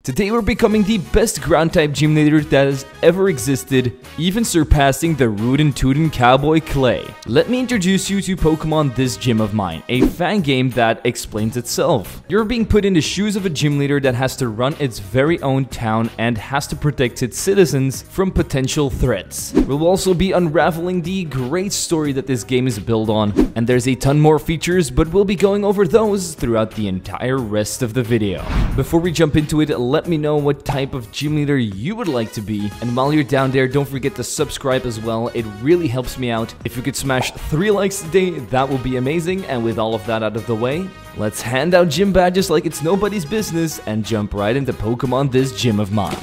Today we're becoming the best ground type gym leader that has ever existed, even surpassing the Rootin' Tootin' Cowboy Clay. Let me introduce you to Pokemon This Gym of Mine, a Fangame that explains itself. You're being put in the shoes of a gym leader that has to run its very own town and has to protect its citizens from potential threats. We'll also be unraveling the great story that this game is built on, and there's a ton more features, but we'll be going over those throughout the entire rest of the video. Before we jump into it, let me know what type of gym leader you would like to be, and while you're down there, don't forget to subscribe as well. It really helps me out. If you could smash 3 likes today, that would be amazing. And with all of that out of the way, let's hand out gym badges like it's nobody's business and jump right into Pokemon This Gym of Mine.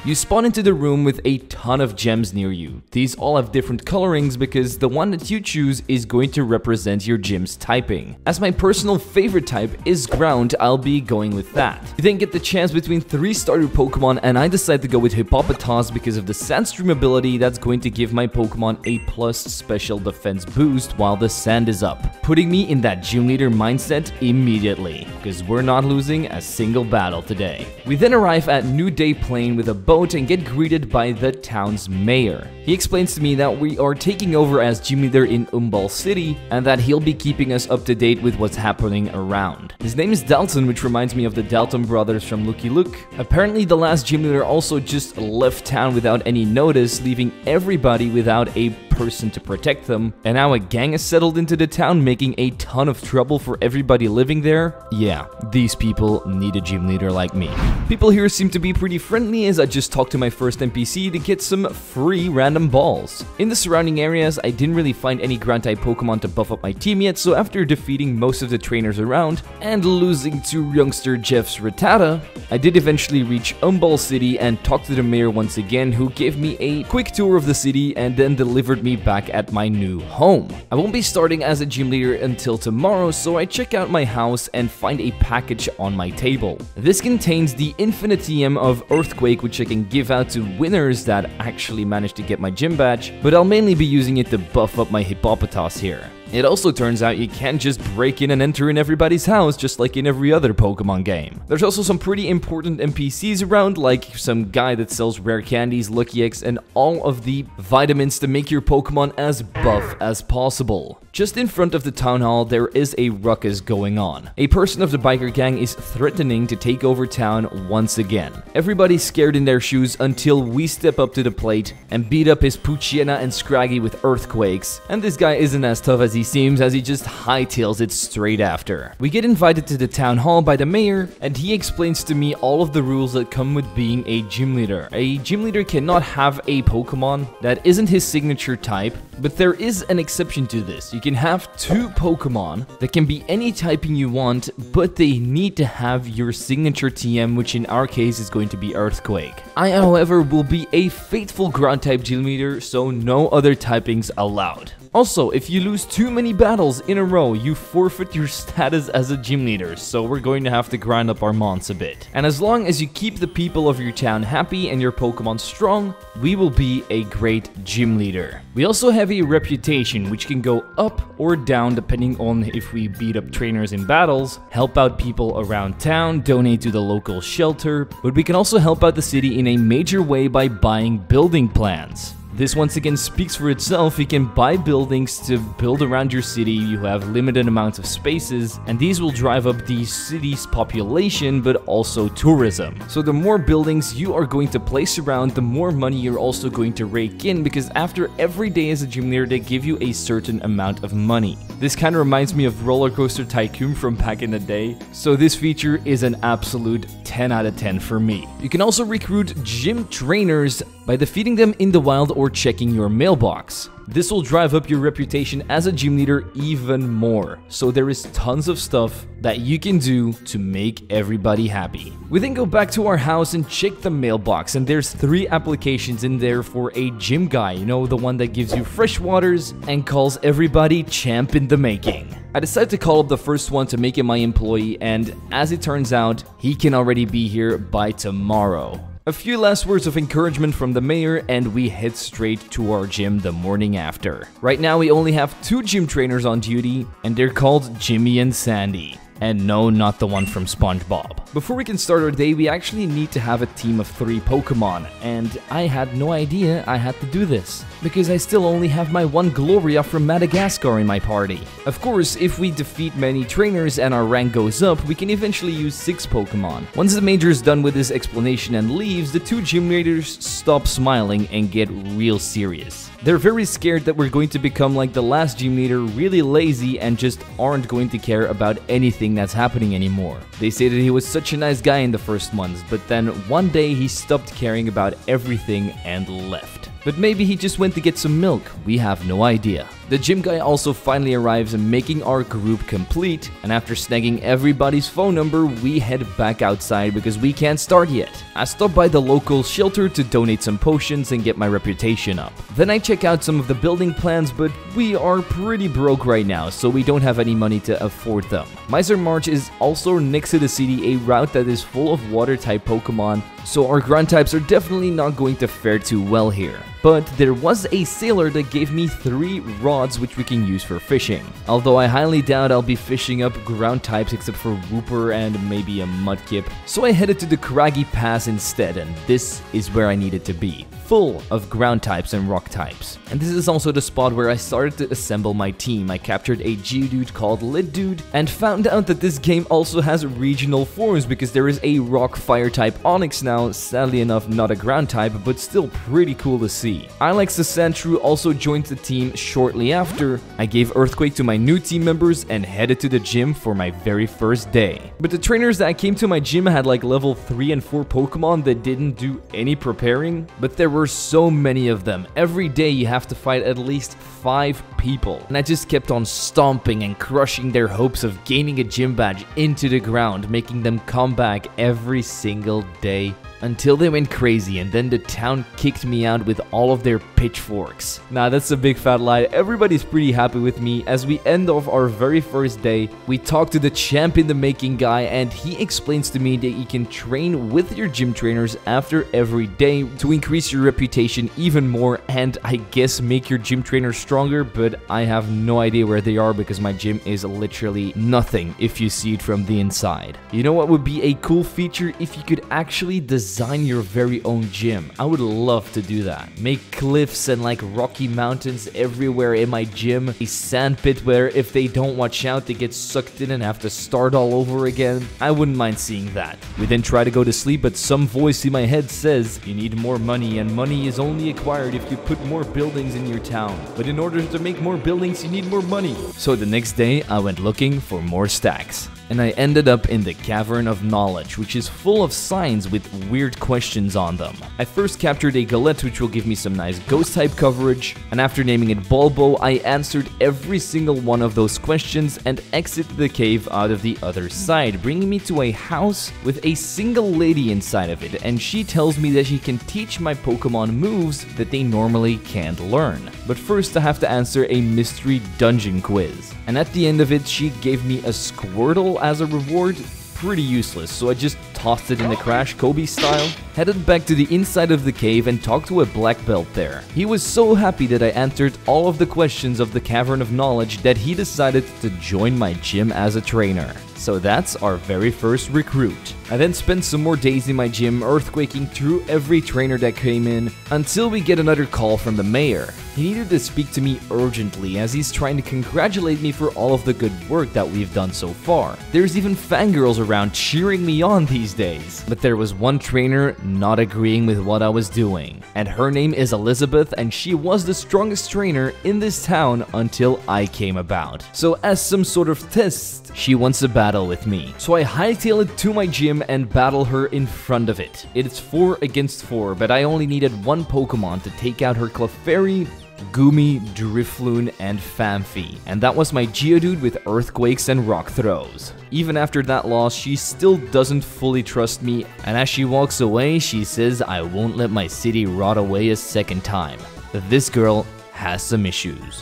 You spawn into the room with a ton of gems near you. These all have different colorings because the one that you choose is going to represent your gym's typing. As my personal favorite type is ground, I'll be going with that. You then get the chance between 3 starter Pokemon, and I decide to go with Hippopotas because of the Sandstream ability that's going to give my Pokemon a plus special defense boost while the sand is up, putting me in that gym leader mindset immediately, because we're not losing a single battle today. We then arrive at New Day Plain with a boat and get greeted by the town's mayor. He explains to me that we are taking over as gym leader in Umball City and that he'll be keeping us up to date with what's happening around. His name is Dalton, which reminds me of the Dalton brothers from Lucky Luke. Apparently the last gym leader also just left town without any notice, leaving everybody without a person to protect them, and now a gang has settled into the town, making a ton of trouble for everybody living there. Yeah, these people need a gym leader like me. People here seem to be pretty friendly as I just talked to my first NPC to get some free random balls. In the surrounding areas, I didn't really find any ground type Pokemon to buff up my team yet, so after defeating most of the trainers around and losing to youngster Jeff's Rattata, I did eventually reach Umball City and talk to the mayor once again, who gave me a quick tour of the city and then delivered me back at my new home. I won't be starting as a gym leader until tomorrow, so I check out my house and find a package on my table. This contains the Infinite TM of Earthquake, which I can give out to winners that actually manage to get my gym badge, but I'll mainly be using it to buff up my Hippopotas here. It also turns out you can't just break in and enter in everybody's house just like in every other Pokemon game. There's also some pretty important NPCs around, like some guy that sells rare candies, Lucky Eggs, and all of the vitamins to make your Pokemon as buff as possible. Just in front of the town hall, there is a ruckus going on. A person of the biker gang is threatening to take over town once again. Everybody's scared in their shoes until we step up to the plate and beat up his Poochyena and Scraggy with earthquakes. And this guy isn't as tough as he seems, as he just hightails it straight after. We get invited to the town hall by the mayor, and he explains to me all of the rules that come with being a gym leader. A gym leader cannot have a Pokemon that isn't his signature type, but there is an exception to this. You can have 2 Pokemon that can be any typing you want, but they need to have your signature TM, which in our case is going to be Earthquake. I, however, will be a faithful ground type gym leader, so no other typings allowed. Also, if you lose too many battles in a row, you forfeit your status as a gym leader, so we're going to have to grind up our mons a bit. And as long as you keep the people of your town happy and your Pokemon strong, we will be a great gym leader. We also have a reputation, which can go up or down depending on if we beat up trainers in battles, help out people around town, donate to the local shelter, but we can also help out the city in a major way by buying building plans. This once again speaks for itself. You can buy buildings to build around your city. You have limited amounts of spaces, and these will drive up the city's population, but also tourism. So the more buildings you are going to place around, the more money you're also going to rake in, because after every day as a gym leader, they give you a certain amount of money. This kind of reminds me of Roller Coaster Tycoon from back in the day, so this feature is an absolute 10 out of 10 for me. You can also recruit gym trainers by defeating them in the wild or checking your mailbox. This will drive up your reputation as a gym leader even more, so there is tons of stuff that you can do to make everybody happy. We then go back to our house and check the mailbox, and there's 3 applications in there for a gym guy, you know, the one that gives you fresh waters and calls everybody champ in the making. I decided to call up the first one to make him my employee, and as it turns out, he can already be here by tomorrow. A few last words of encouragement from the mayor, and we head straight to our gym the morning after. Right now we only have 2 gym trainers on duty, and they're called Jimmy and Sandy. And no, not the one from SpongeBob. Before we can start our day, we actually need to have a team of 3 Pokemon, and I had no idea I had to do this, because I still only have my one Gloria from Madagascar in my party. Of course, if we defeat many trainers and our rank goes up, we can eventually use 6 Pokemon. Once the Major is done with his explanation and leaves, the 2 gym leaders stop smiling and get real serious. They're very scared that we're going to become like the last gym leader, really lazy and just aren't going to care about anything that's happening anymore. They say that he was such a nice guy in the first months, but then one day he stopped caring about everything and left. But maybe he just went to get some milk, we have no idea. The gym guy also finally arrives, making our group complete, and after snagging everybody's phone number, we head back outside because we can't start yet. I stop by the local shelter to donate some potions and get my reputation up. Then I check out some of the building plans, but we are pretty broke right now, so we don't have any money to afford them. Miser March is also next to the city, a route that is full of water-type Pokemon, so our ground types are definitely not going to fare too well here. But there was a sailor that gave me 3 rods which we can use for fishing. Although I highly doubt I'll be fishing up ground types except for Wooper and maybe a Mudkip. So I headed to the Craggy Pass instead, and this is where I needed to be. Full of ground types and rock types. And this is also the spot where I started to assemble my team. I captured a Geodude called Liddude and found out that this game also has regional forms because there is a rock fire type Onix now, sadly enough not a ground type, but still pretty cool to see. Ilex the Sandshrew also joined the team shortly after. I gave Earthquake to my new team members and headed to the gym for my very first day. But the trainers that came to my gym had like level 3 and 4 Pokemon that didn't do any preparing, but there were so many of them. Every day you have to fight at least 5 people, and I just kept on stomping and crushing their hopes of gaining a gym badge into the ground, making them come back every single day until they went crazy, and then the town kicked me out with all of their pitchforks. Nah, that's a big fat lie. Everybody's pretty happy with me. As we end off our very first day, we talk to the champ in the making guy, and he explains to me that you can train with your gym trainers after every day to increase your reputation even more, and I guess make your gym trainers stronger, but I have no idea where they are because my gym is literally nothing if you see it from the inside. You know what would be a cool feature? If you could actually design your very own gym. I would love to do that. Make cliffs and like rocky mountains everywhere in my gym. A sand pit where if they don't watch out they get sucked in and have to start all over again. I wouldn't mind seeing that. We then try to go to sleep, but some voice in my head says you need more money, and money is only acquired if you put more buildings in your town. But in order to make more buildings you need more money. So the next day I went looking for more stacks. And I ended up in the Cavern of Knowledge, which is full of signs with weird questions on them. I first captured a Galette, which will give me some nice ghost-type coverage, and after naming it Bulbo, I answered every single one of those questions and exited the cave out of the other side, bringing me to a house with a single lady inside of it, and she tells me that she can teach my Pokemon moves that they normally can't learn. But first I have to answer a mystery dungeon quiz, and at the end of it she gave me a Squirtle as a reward. Pretty useless, so I just tossed it in the Crash Kobe style, headed back to the inside of the cave and talked to a black belt there. He was so happy that I answered all of the questions of the Cavern of Knowledge that he decided to join my gym as a trainer. So that's our very first recruit. I then spent some more days in my gym earthquaking through every trainer that came in until we get another call from the mayor. He needed to speak to me urgently as he's trying to congratulate me for all of the good work that we've done so far. There's even fangirls around cheering me on these days. But there was one trainer not agreeing with what I was doing, and her name is Elizabeth, and she was the strongest trainer in this town until I came about. So as some sort of test, she wants a battle with me. So I hightail it to my gym and battle her in front of it. It's 4 against 4, but I only needed one Pokemon to take out her Clefairy, Goomy, Drifloon, and Phanpy, and that was my Geodude with Earthquakes and Rock Throws. Even after that loss, she still doesn't fully trust me, and as she walks away, she says I won't let my city rot away a second time. This girl has some issues.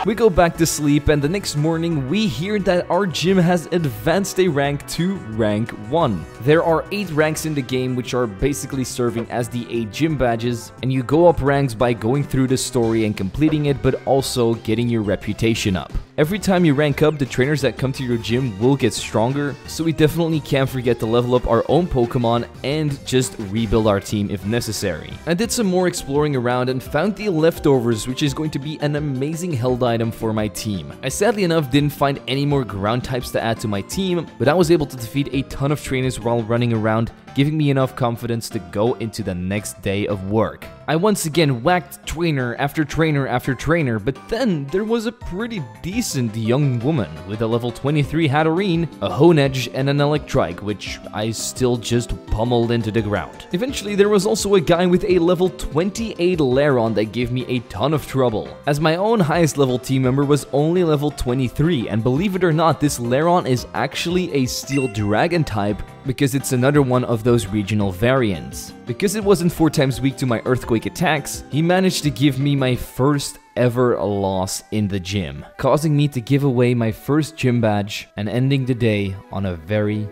We go back to sleep, and the next morning we hear that our gym has advanced a rank to rank 1. There are 8 ranks in the game, which are basically serving as the 8 gym badges, and you go up ranks by going through the story and completing it, but also getting your reputation up. Every time you rank up, the trainers that come to your gym will get stronger, so we definitely can't forget to level up our own Pokemon and just rebuild our team if necessary. I did some more exploring around and found the leftovers, which is going to be an amazing held item for my team. I sadly enough didn't find any more ground types to add to my team, but I was able to defeat a ton of trainers while running around, giving me enough confidence to go into the next day of work. I once again whacked trainer after trainer after trainer, but then there was a pretty decent young woman with a level 23 Hatterene, a Honedge, and an Electrike, which I still just pummeled into the ground. Eventually, there was also a guy with a level 28 Lairon that gave me a ton of trouble, as my own highest level team member was only level 23, and believe it or not, this Lairon is actually a Steel Dragon type because it's another one of those regional variants. Because it wasn't 4 times weak to my Earthquake attacks, he managed to give me my first ever loss in the gym, causing me to give away my first gym badge and ending the day on a very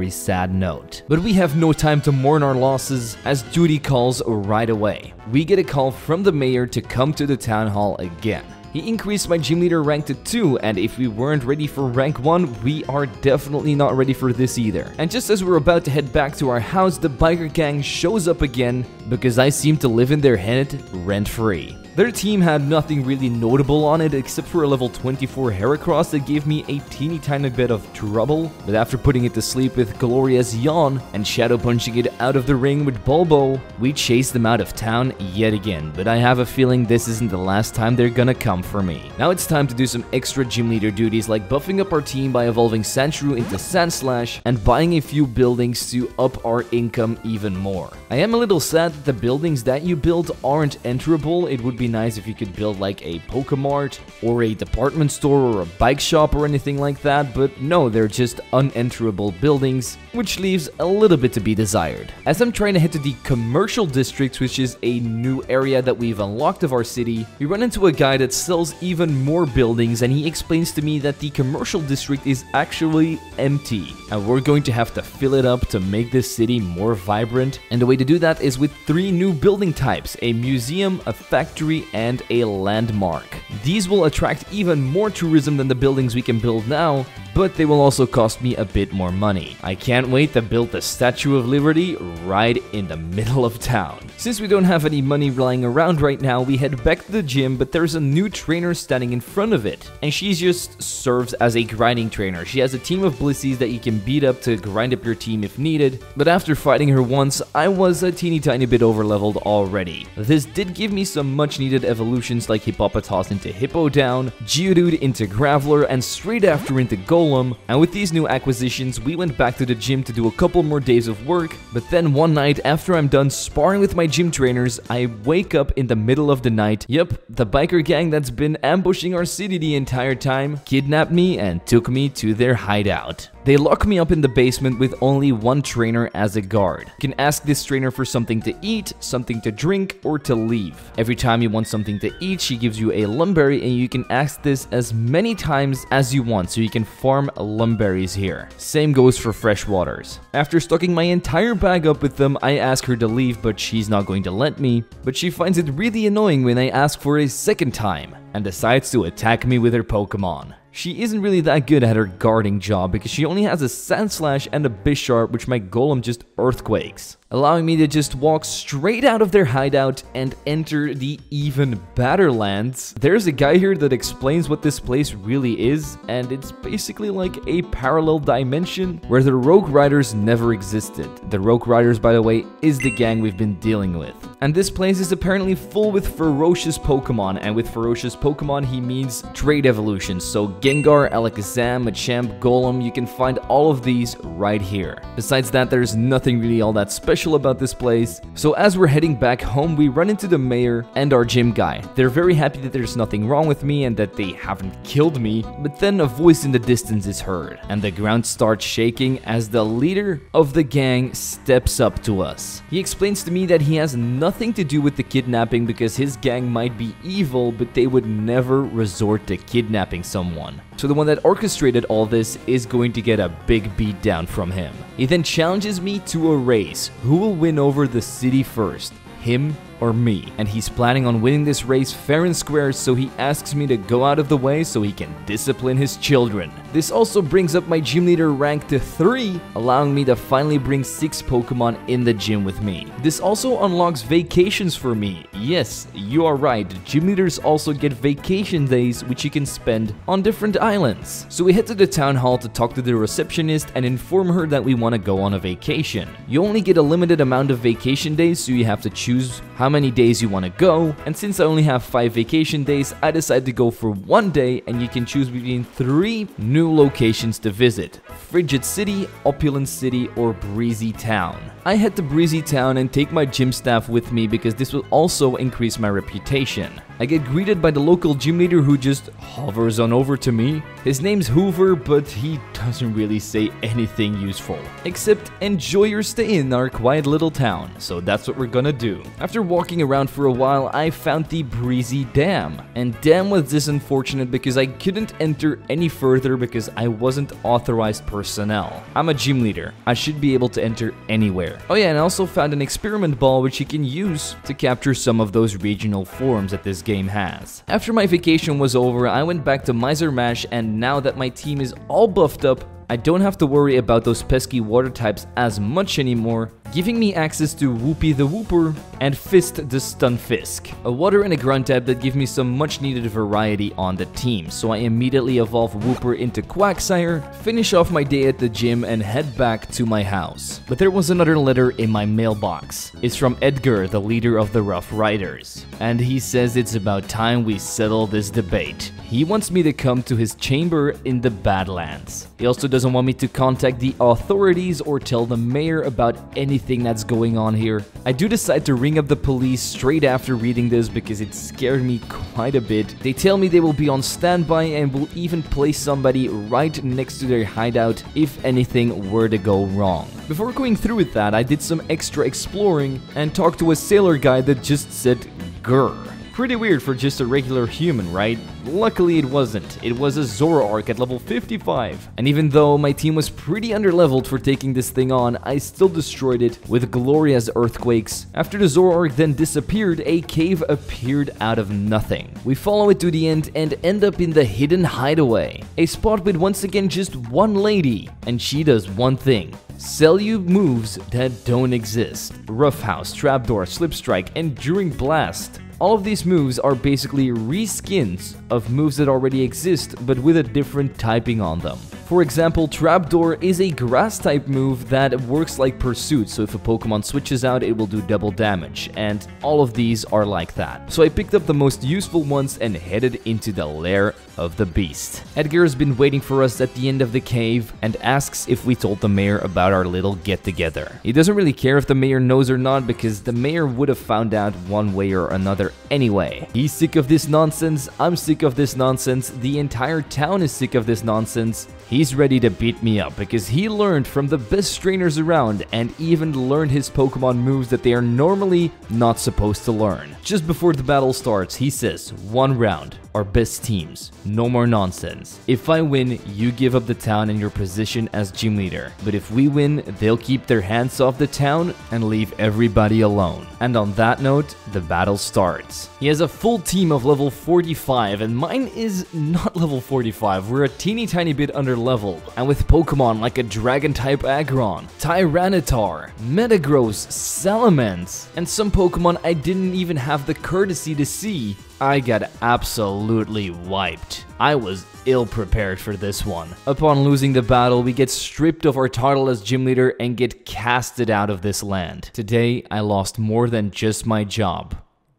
sad note. But we have no time to mourn our losses, as duty calls right away. We get a call from the mayor to come to the town hall again. He increased my gym leader rank to 2, and if we weren't ready for rank 1, we are definitely not ready for this either. And just as we're about to head back to our house, the biker gang shows up again because I seem to live in their head rent-free. Their team had nothing really notable on it except for a level 24 Heracross that gave me a teeny tiny bit of trouble, but after putting it to sleep with Gloria's Yawn and shadow punching it out of the ring with Bulbo, we chased them out of town yet again, but I have a feeling this isn't the last time they're gonna come for me. Now it's time to do some extra gym leader duties like buffing up our team by evolving Sandshrew into Sandslash and buying a few buildings to up our income even more. I am a little sad that the buildings that you build aren't enterable. It would be nice if you could build like a Pokemart or a department store or a bike shop or anything like that, but no, they're just unenterable buildings, which leaves a little bit to be desired. As I'm trying to head to the commercial district, which is a new area that we've unlocked of our city, we run into a guy that sells even more buildings, and he explains to me that the commercial district is actually empty, and we're going to have to fill it up to make this city more vibrant, and the way to do that is with 3 new building types: a museum, a factory, and a landmark. These will attract even more tourism than the buildings we can build now, but they will also cost me a bit more money. I can't wait to build the Statue of Liberty right in the middle of town. Since we don't have any money lying around right now, we head back to the gym, but there's a new trainer standing in front of it, and she just serves as a grinding trainer. She has a team of Blissies that you can beat up to grind up your team if needed, but after fighting her once, I was a teeny tiny bit overleveled already. This did give me some much needed evolutions like Hippopotas into Hippowdon, Geodude into Graveler, and straight after into Golem. And with these new acquisitions, we went back to the gym to do a couple more days of work, but then one night after I'm done sparring with my gym trainers, I wake up in the middle of the night. Yep, the biker gang that's been ambushing our city the entire time kidnapped me and took me to their hideout. They lock me up in the basement with only 1 trainer as a guard. You can ask this trainer for something to eat, something to drink, or to leave. Every time you want something to eat, she gives you a lumberry, and you can ask this as many times as you want, so you can farm lumberries here. Same goes for fresh waters. After stocking my entire bag up with them, I ask her to leave, but she's not going to let me. But she finds it really annoying when I ask for a second time, and decides to attack me with her Pokemon. She isn't really that good at her guarding job because she only has a Sandslash and a Bisharp, which my Golem just earthquakes, allowing me to just walk straight out of their hideout and enter the even better lands. There's a guy here that explains what this place really is, and it's basically like a parallel dimension where the Rogue Riders never existed. The Rogue Riders, by the way, is the gang we've been dealing with. And this place is apparently full with ferocious Pokemon, and with ferocious Pokemon he means trade evolutions, so Gengar, Alakazam, Machamp, Golem, you can find all of these right here. Besides that, there's nothing really all that special about this place. So as we're heading back home, we run into the mayor and our gym guy. They're very happy that there's nothing wrong with me and that they haven't killed me, but then a voice in the distance is heard, and the ground starts shaking as the leader of the gang steps up to us. He explains to me that he has nothing to do with the kidnapping because his gang might be evil, but they would never resort to kidnapping someone. So the one that orchestrated all this is going to get a big beat down from him. He then challenges me to a race. Who will win over the city first? Him or me? And he's planning on winning this race fair and square, so he asks me to go out of the way so he can discipline his children. This also brings up my gym leader rank to 3, allowing me to finally bring 6 Pokemon in the gym with me. This also unlocks vacations for me. Yes, you are right, gym leaders also get vacation days which you can spend on different islands. So we head to the town hall to talk to the receptionist and inform her that we want to go on a vacation. You only get a limited amount of vacation days, so you have to choose how many days you want to go, and since I only have 5 vacation days, I decided to go for 1 day, and you can choose between 3 new locations to visit: Frigid City, Opulent City, or Breezy Town. I head to Breezy Town and take my gym staff with me because this will also increase my reputation. I get greeted by the local gym leader who just hovers on over to me. His name's Hoover, but he doesn't really say anything useful, except enjoy your stay in our quiet little town, so that's what we're gonna do. After walking around for a while, I found the Breezy Dam, and damn was this unfortunate because I couldn't enter any further because I wasn't authorized personnel. I'm a gym leader, I should be able to enter anywhere. Oh yeah, and I also found an experiment ball which you can use to capture some of those regional forms that this game has. After my vacation was over, I went back to Miser Mash, and now that my team is all buffed up, I don't have to worry about those pesky water types as much anymore, giving me access to Whoopie the Whooper and Fist the Stunfisk, a water and a ground type that give me some much needed variety on the team. So I immediately evolve Whooper into Quagsire, finish off my day at the gym, and head back to my house. But there was another letter in my mailbox. It's from Edgar, the leader of the Rough Riders, and he says it's about time we settle this debate. He wants me to come to his chamber in the Badlands. He also doesn't want me to contact the authorities or tell the mayor about anything that's going on here. I do decide to ring up the police straight after reading this because it scared me quite a bit. They tell me they will be on standby and will even place somebody right next to their hideout if anything were to go wrong. Before going through with that, I did some extra exploring and talked to a sailor guy that just said grr. Pretty weird for just a regular human, right? Luckily it wasn't. It was a Zoroark at level 55. And even though my team was pretty underleveled for taking this thing on, I still destroyed it with glorious earthquakes. After the Zoroark then disappeared, a cave appeared out of nothing. We follow it to the end and end up in the hidden hideaway. A spot with once again just one lady, and she does one thing: sell you moves that don't exist. Roughhouse, Trapdoor, Slip Strike, Enduring Blast. All of these moves are basically reskins of moves that already exist, but with a different typing on them. For example, Trapdoor is a grass type move that works like Pursuit, so if a Pokemon switches out, it will do double damage, and all of these are like that. So I picked up the most useful ones and headed into the lair of the beast. Edgar has been waiting for us at the end of the cave and asks if we told the mayor about our little get-together. He doesn't really care if the mayor knows or not because the mayor would have found out one way or another anyway. He's sick of this nonsense, I'm sick of this nonsense, the entire town is sick of this nonsense. He's ready to beat me up because he learned from the best trainers around and even learned his Pokemon moves that they are normally not supposed to learn. Just before the battle starts, he says, 1 round, our best teams, no more nonsense. If I win, you give up the town and your position as gym leader. But if we win, they'll keep their hands off the town and leave everybody alone. And on that note, the battle starts. He has a full team of level 45 and mine is not level 45. We're a teeny tiny bit under leveled, and with Pokemon like a Dragon-type Aggron, Tyranitar, Metagross, Salamence, and some Pokemon I didn't even have the courtesy to see, I got absolutely wiped. I was ill-prepared for this one. Upon losing the battle, we get stripped of our title as gym leader and get casted out of this land. Today, I lost more than just my job.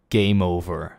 Game over.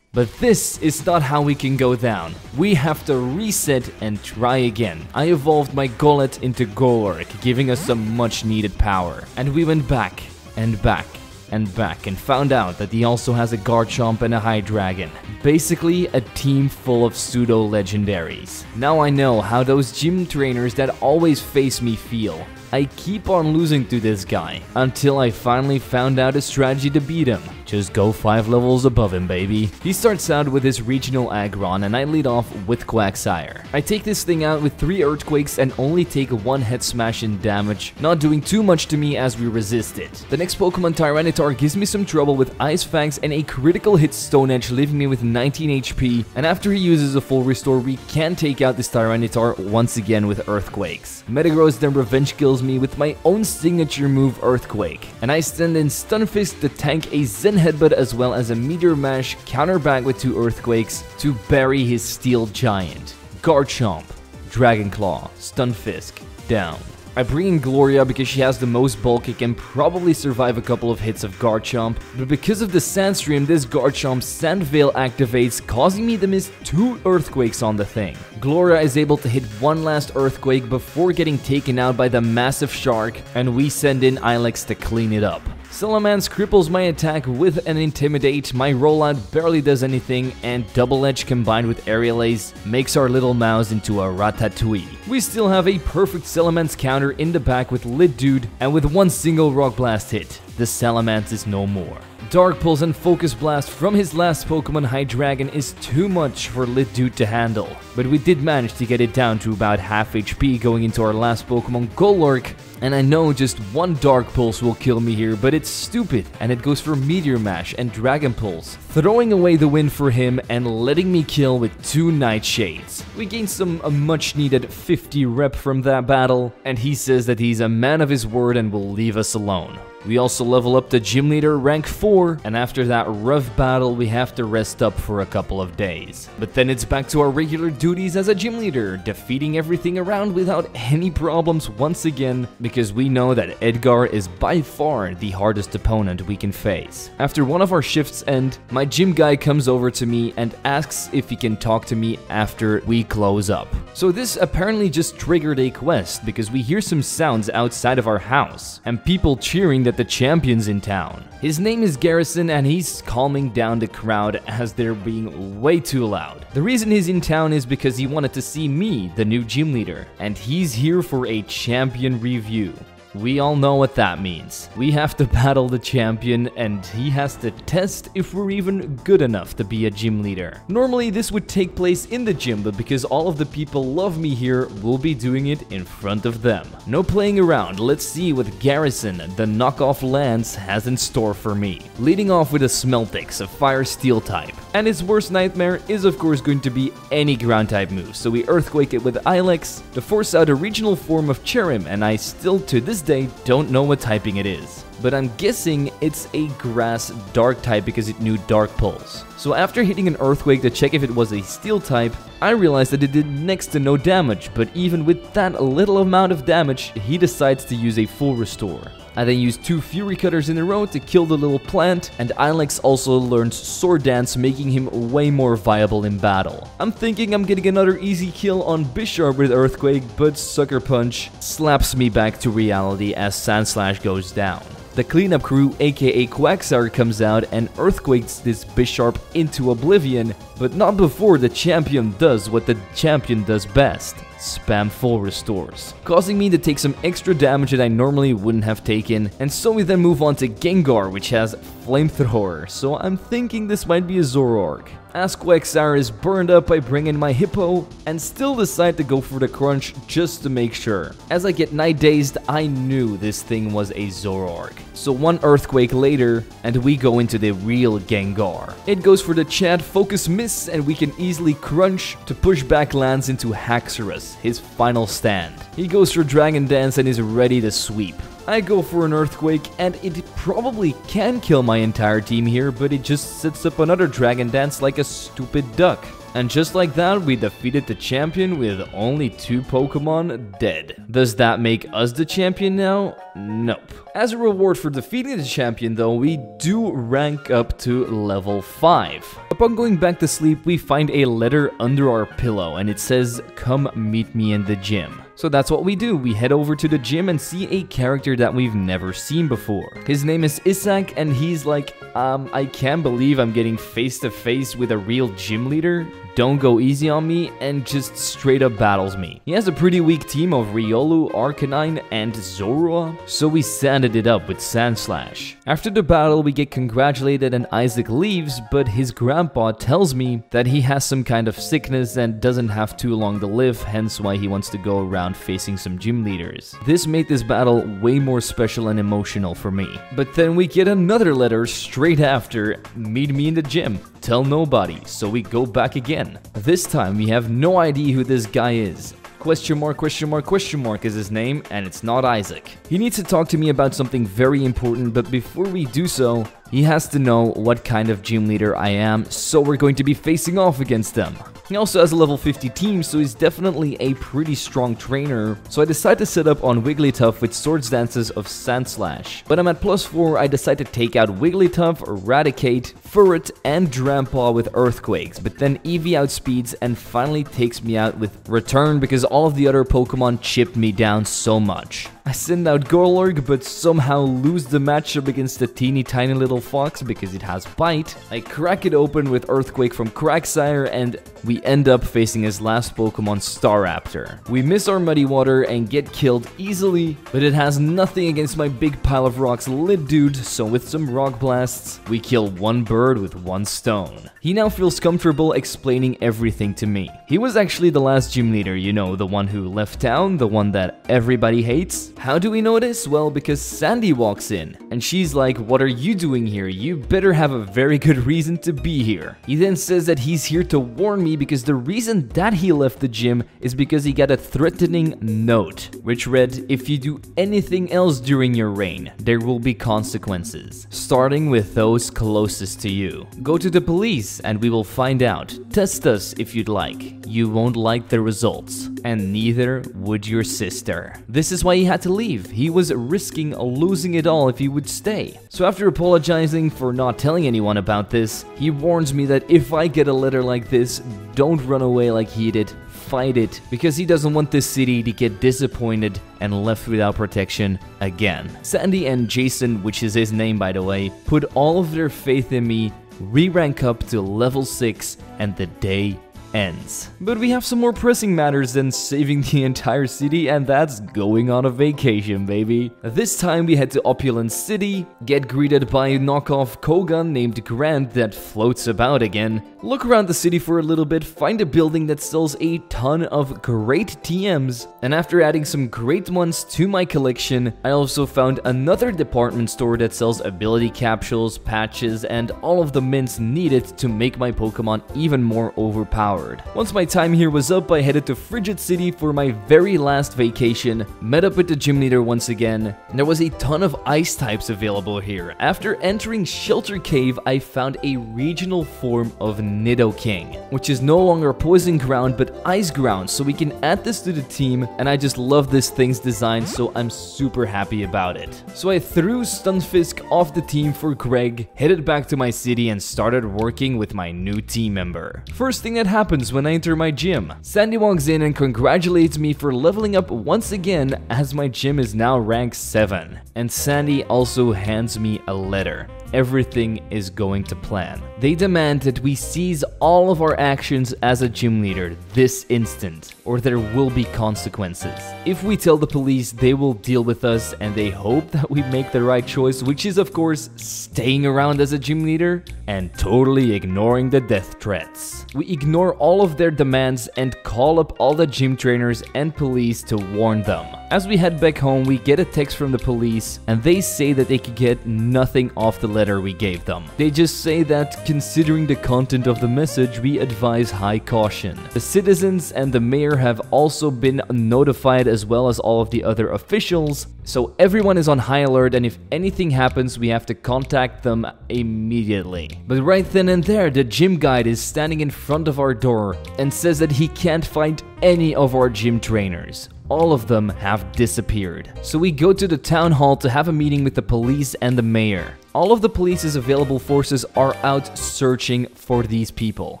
But this is not how we can go down. We have to reset and try again. I evolved my Golett into Golurk, giving us some much needed power. And we went back and back and back and found out that he also has a Garchomp and a Hydreigon. Basically a team full of pseudo-legendaries. Now I know how those gym trainers that always face me feel. I keep on losing to this guy, until I finally found out a strategy to beat him. Just go 5 levels above him, baby. He starts out with his regional Aggron, and I lead off with Quagsire. I take this thing out with 3 Earthquakes and only take 1 head smash in damage, not doing too much to me as we resist it. The next Pokemon, Tyranitar, gives me some trouble with Ice Fangs and a critical hit Stone Edge, leaving me with 19 HP, and after he uses a full restore, we can take out this Tyranitar once again with Earthquakes. Metagross then revenge kills me with my own signature move, Earthquake, and I stand in Stunfisk to tank a Zen Headbutt as well as a Meteor Mash, counter back with 2 Earthquakes to bury his Steel Giant. Garchomp, Dragon Claw, Stunfisk, down. I bring in Gloria because she has the most bulk, it can probably survive a couple of hits of Garchomp, but because of the Sandstream, this Garchomp Sand Veil activates, causing me to miss 2 Earthquakes on the thing. Gloria is able to hit 1 last Earthquake before getting taken out by the massive shark, and we send in Ilex to clean it up. Salamence cripples my attack with an Intimidate, my rollout barely does anything, and Double Edge combined with Aerial Ace makes our little mouse into a Ratatouille. We still have a perfect Salamence counter in the back with Lit Dude, and with 1 single Rock Blast hit, the Salamence is no more. Dark Pulse and Focus Blast from his last Pokemon Hydreigon is too much for Lit Dude to handle, but we did manage to get it down to about half HP going into our last Pokemon, Golurk, and I know just 1 Dark Pulse will kill me here, but it's stupid, and it goes for Meteor Mash and Dragon Pulse, throwing away the win for him and letting me kill with 2 Nightshades. We gained some much needed 50 rep from that battle, and he says that he's a man of his word and will leave us alone. We also level up to Gym Leader rank 4, and after that rough battle we have to rest up for a couple of days. But then it's back to our regular duties as a Gym Leader, defeating everything around without any problems once again, because we know that Edgar is by far the hardest opponent we can face. After one of our shifts end, my gym guy comes over to me and asks if he can talk to me after we close up. So this apparently just triggered a quest, because we hear some sounds outside of our house, and people cheering that the champion's in town. His name is Garrison, and he's calming down the crowd as they're being way too loud. The reason he's in town is because he wanted to see me, the new gym leader, and he's here for a champion review. We all know what that means. We have to battle the champion, and he has to test if we're even good enough to be a gym leader. Normally this would take place in the gym, but because all of the people love me here, we'll be doing it in front of them. No playing around, let's see what Garrison, the knockoff Lance, has in store for me. Leading off with a Smeltex, a Fire Steel type. And his worst nightmare is of course going to be any ground type move, so we Earthquake it with Ilex to force out a regional form of Cherim, and I still to this day don't know what typing it is. But I'm guessing it's a grass dark type because it knew Dark Pulse. So after hitting an Earthquake to check if it was a steel type, I realized that it did next to no damage, but even with that little amount of damage, he decides to use a full restore. I then used 2 Fury Cutters in a row to kill the little plant, and Ilex also learns Sword Dance, making him way more viable in battle. I'm thinking I'm getting another easy kill on Bisharp with Earthquake, but Sucker Punch slaps me back to reality as Sandslash goes down. The cleanup crew, aka Quagsire, comes out and Earthquakes this Bisharp into oblivion, but not before the champion does what the champion does best: spam full restores, causing me to take some extra damage that I normally wouldn't have taken, and so we then move on to Gengar, which has Flamethrower, so I'm thinking this might be a Zoroark. As Quagsire is burned up, I bring in my Hippo, and still decide to go for the Crunch just to make sure. As I get Night Dazed, I knew this thing was a Zoroark. So 1 Earthquake later, and we go into the real Gengar. It goes for the Chad Focus Miss, and we can easily Crunch to push back Lance into Haxorus, his final stand. He goes for Dragon Dance and is ready to sweep. I go for an Earthquake, and it probably can kill my entire team here, but it just sets up another Dragon Dance like a stupid duck. And just like that, we defeated the champion with only 2 Pokemon dead. Does that make us the champion now? Nope. As a reward for defeating the champion though, we do rank up to level 5. Upon going back to sleep, we find a letter under our pillow, and it says, "Come meet me in the gym." So that's what we do. We head over to the gym and see a character that we've never seen before. His name is Isaac, and he's like, I can't believe I'm getting face to face with a real gym leader. don't go easy on me and just straight up battles me. He has a pretty weak team of Riolu, Arcanine, and Zorua, so we sanded it up with Sand Slash. After the battle, we get congratulated and Isaac leaves, but his grandpa tells me that he has some kind of sickness and doesn't have too long to live, hence why he wants to go around facing some gym leaders. This made this battle way more special and emotional for me. But then we get another letter straight after, meet me in the gym. Tell nobody, so we go back again. This time we have no idea who this guy is. Question mark, question mark, question mark is his name, and it's not Isaac. He needs to talk to me about something very important, but before we do so, he has to know what kind of gym leader I am, so we're going to be facing off against them. He also has a level 50 team, so he's definitely a pretty strong trainer. So I decide to set up on Wigglytuff with Swords Dances of Sand Slash. But I'm at +4, I decide to take out Wigglytuff, Eradicate, Furret, and Drampaw with Earthquakes. But then Eevee outspeeds and finally takes me out with Return because all of the other Pokemon chipped me down so much. I send out Golurk, but somehow lose the matchup against the teeny tiny little fox because it has Bite. I crack it open with Earthquake from Quagsire, and we end up facing his last Pokemon, Staraptor. We miss our Muddy Water and get killed easily, but it has nothing against my big pile of rocks Lidude, so with some Rock Blasts, we kill one bird with one stone. He now feels comfortable explaining everything to me. He was actually the last gym leader, you know, the one who left town, the one that everybody hates. How do we know this? Well, because Sandy walks in, and she's like, "What are you doing here? You better have a very good reason to be here." He then says that he's here to warn me because the reason that he left the gym is because he got a threatening note, which read, "If you do anything else during your reign, there will be consequences, starting with those closest to you. Go to the police and we will find out. Test us if you'd like. You won't like the results, and neither would your sister." This is why he had to leave. He was risking losing it all if he would stay. So after apologizing for not telling anyone about this, he warns me that if I get a letter like this, don't run away like he did. Fight it, because he doesn't want this city to get disappointed and left without protection again. Sandy and Jason, which is his name by the way, put all of their faith in me, re-rank up to level 6, and the day ends. But we have some more pressing matters than saving the entire city, and that's going on a vacation, baby. This time we head to Opulent City, get greeted by a knockoff Kogan named Grant that floats about again, look around the city for a little bit, find a building that sells a ton of great TMs, and after adding some great ones to my collection, I also found another department store that sells ability capsules, patches, and all of the mints needed to make my Pokemon even more overpowered. Once my time here was up, I headed to Frigid City for my very last vacation, met up with the gym leader once again. There was a ton of ice types available here. After entering Shelter Cave, I found a regional form of Nidoking, which is no longer Poison Ground but Ice Ground, so we can add this to the team, and I just love this thing's design, so I'm super happy about it. So I threw Stunfisk off the team for Greg, headed back to my city, and started working with my new team member. First thing that happens when I enter my gym, Sandy walks in and congratulates me for leveling up once again, as my gym is now rank 7. And Sandy also hands me a letter. Everything is going to plan. They demand that we cease all of our actions as a gym leader this instant, or there will be consequences. If we tell the police, they will deal with us, and they hope that we make the right choice, which is of course staying around as a gym leader and totally ignoring the death threats. We ignore all of their demands and call up all the gym trainers and police to warn them. As we head back home, we get a text from the police, and they say that they could get nothing off the letter we gave them. They just say that, considering the content of the message, we advise high caution. The citizens and the mayor have also been notified, as well as all of the other officials, so everyone is on high alert, and if anything happens, we have to contact them immediately. But right then and there, the gym guide is standing in front of our door and says that he can't find any of our gym trainers. All of them have disappeared. So we go to the town hall to have a meeting with the police and the mayor. all of the police's available forces are out searching for these people.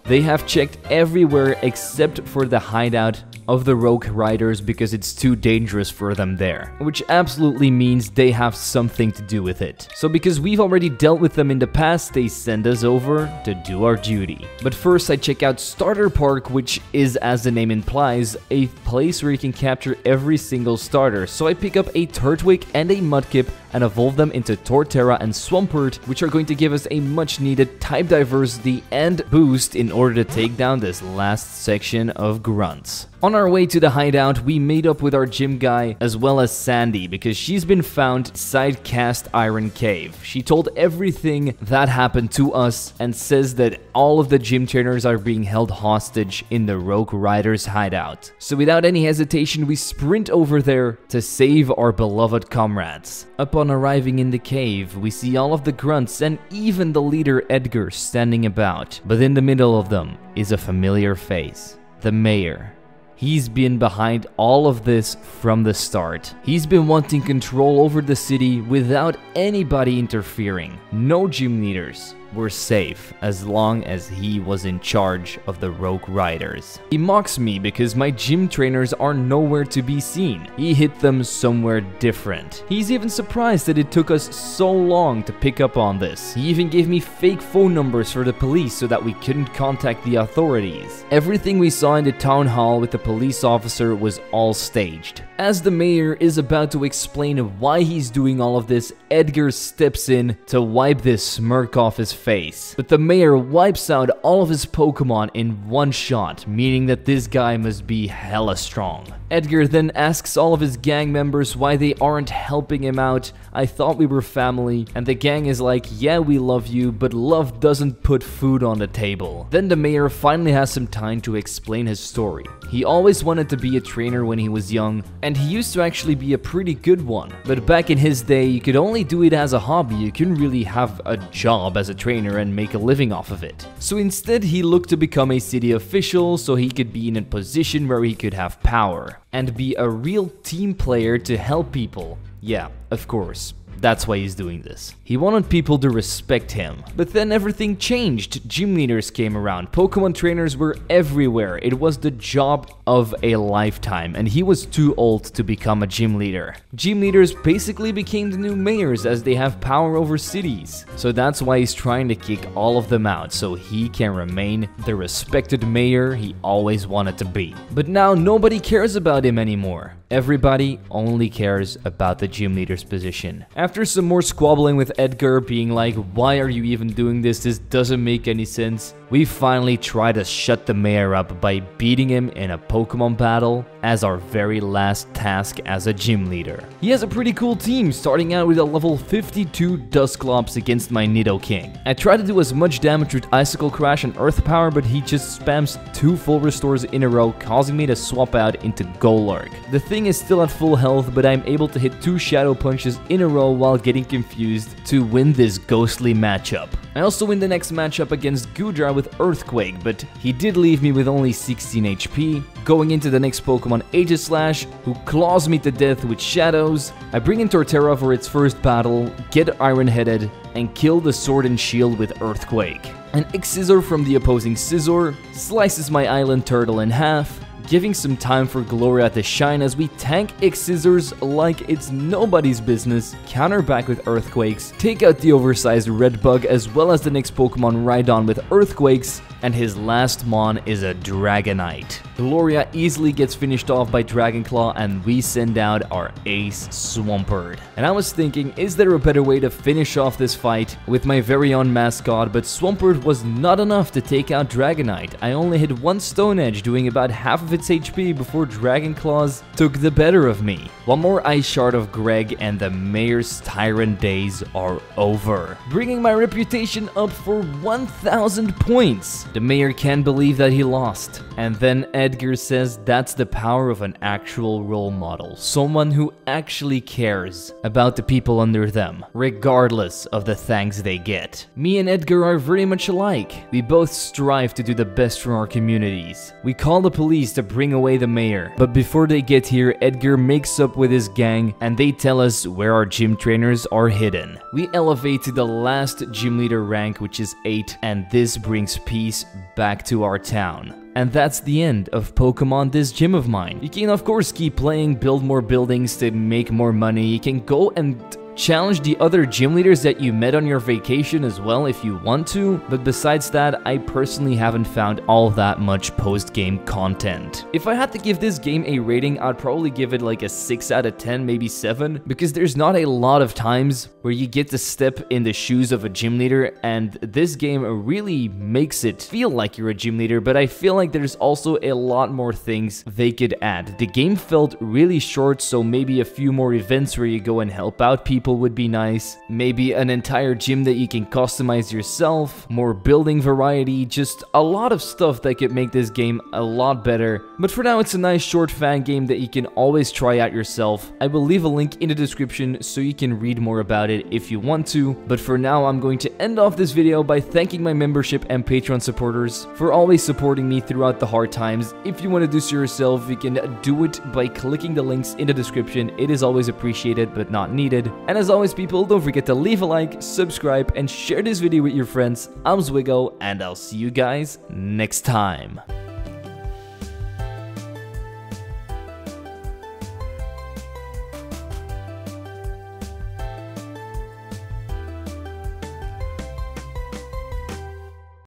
They have checked everywhere except for the hideout of the rogue riders because it's too dangerous for them there, which absolutely means they have something to do with it. So because we've already dealt with them in the past, they send us over to do our duty. But first I check out Starter Park, which is, as the name implies, a place where you can capture every single starter. So I pick up a Turtwig and a Mudkip and evolve them into Torterra and Swampert, which are going to give us a much needed type diversity and boost in order to take down this last section of grunts. On our way to the hideout, we meet up with our gym guy as well as Sandy because she's been found inside Cast Iron Cave. She told everything that happened to us and says that all of the gym trainers are being held hostage in the Rogue Riders hideout. So without any hesitation, we sprint over there to save our beloved comrades. Upon arriving in the cave, we see all of the grunts and even the leader Edgar standing about. But in the middle of them is a familiar face, the mayor. He's been behind all of this from the start. He's been wanting control over the city without anybody interfering. No gym leaders were safe as long as he was in charge of the Rogue Riders. He mocks me because my gym trainers are nowhere to be seen. He hid them somewhere different. He's even surprised that it took us so long to pick up on this. He even gave me fake phone numbers for the police so that we couldn't contact the authorities. Everything we saw in the town hall with the police officer was all staged. As the mayor is about to explain why he's doing all of this, Edgar steps in to wipe this smirk off his face. But the mayor wipes out all of his Pokemon in one shot, meaning that this guy must be hella strong. Edgar then asks all of his gang members why they aren't helping him out. I thought we were family, and the gang is like, yeah, we love you, but love doesn't put food on the table. Then the mayor finally has some time to explain his story. He always wanted to be a trainer when he was young, and he used to actually be a pretty good one. But back in his day, you could only do it as a hobby. You couldn't really have a job as a trainer and make a living off of it. So instead, he looked to become a city official so he could be in a position where he could have power and be a real team player to help people. Yeah, of course. That's why he's doing this. He wanted people to respect him. But then everything changed. Gym leaders came around. Pokemon trainers were everywhere. It was the job of a lifetime, and he was too old to become a gym leader. Gym leaders basically became the new mayors as they have power over cities. So that's why he's trying to kick all of them out so he can remain the respected mayor he always wanted to be. But now nobody cares about him anymore. Everybody only cares about the gym leader's position. After some more squabbling with Edgar being like, why are you even doing this? This doesn't make any sense. We finally try to shut the mayor up by beating him in a Pokemon battle as our very last task as a gym leader. He has a pretty cool team, starting out with a level 52 Dusclops against my Nidoking. I try to do as much damage with Icicle Crash and Earth Power, but he just spams 2 full restores in a row, causing me to swap out into Golurk. The thing is still at full health, but I'm able to hit 2 Shadow Punches in a row while getting confused to win this ghostly matchup. I also win the next matchup against Goodra with Earthquake, but he did leave me with only 16 HP. Going into the next Pokemon, Aegislash, who claws me to death with Shadows. I bring in Torterra for its first battle, get Iron-Headed, and kill the Sword and Shield with Earthquake. An X-Scissor from the opposing Scizor slices my Island Turtle in half, giving some time for Gloria to shine as we tank X-Scissors like it's nobody's business, counter back with Earthquakes, take out the oversized Redbug as well as the next Pokemon Rhydon with Earthquakes, and his last mon is a Dragonite. Gloria easily gets finished off by Dragonclaw and we send out our ace Swampert. And I was thinking, is there a better way to finish off this fight with my very own mascot, but Swampert was not enough to take out Dragonite. I only hit 1 Stone Edge, doing about half of its HP before Dragonclaws took the better of me. One more Ice Shard of Greg and the Mayor's Tyrant days are over, bringing my reputation up for 1000 points. The mayor can't believe that he lost. And then Edgar says that's the power of an actual role model. Someone who actually cares about the people under them, regardless of the thanks they get. Me and Edgar are very much alike. We both strive to do the best for our communities. We call the police to bring away the mayor. But before they get here, Edgar makes up with his gang and they tell us where our gym trainers are hidden. We elevate to the last gym leader rank, which is 8, and this brings peace back to our town. And that's the end of Pokemon This Gym of Mine. You can of course keep playing, build more buildings to make more money. You can go and challenge the other gym leaders that you met on your vacation as well if you want to, but besides that, I personally haven't found all that much post-game content. If I had to give this game a rating, I'd probably give it like a 6 out of 10, maybe 7, because there's not a lot of times where you get to step in the shoes of a gym leader, and this game really makes it feel like you're a gym leader, but I feel like there's also a lot more things they could add. The game felt really short, so maybe a few more events where you go and help out people would be nice. Maybe an entire gym that you can customize yourself, more building variety, just a lot of stuff that could make this game a lot better. But for now, it's a nice short fan game that you can always try out yourself. I will leave a link in the description so you can read more about it if you want to. But for now, I'm going to end off this video by thanking my membership and Patreon supporters for always supporting me throughout the hard times. If you want to do so yourself, you can do it by clicking the links in the description. It is always appreciated but not needed. And as always, people, don't forget to leave a like, subscribe, and share this video with your friends. I'm Zwiggo, and I'll see you guys next time.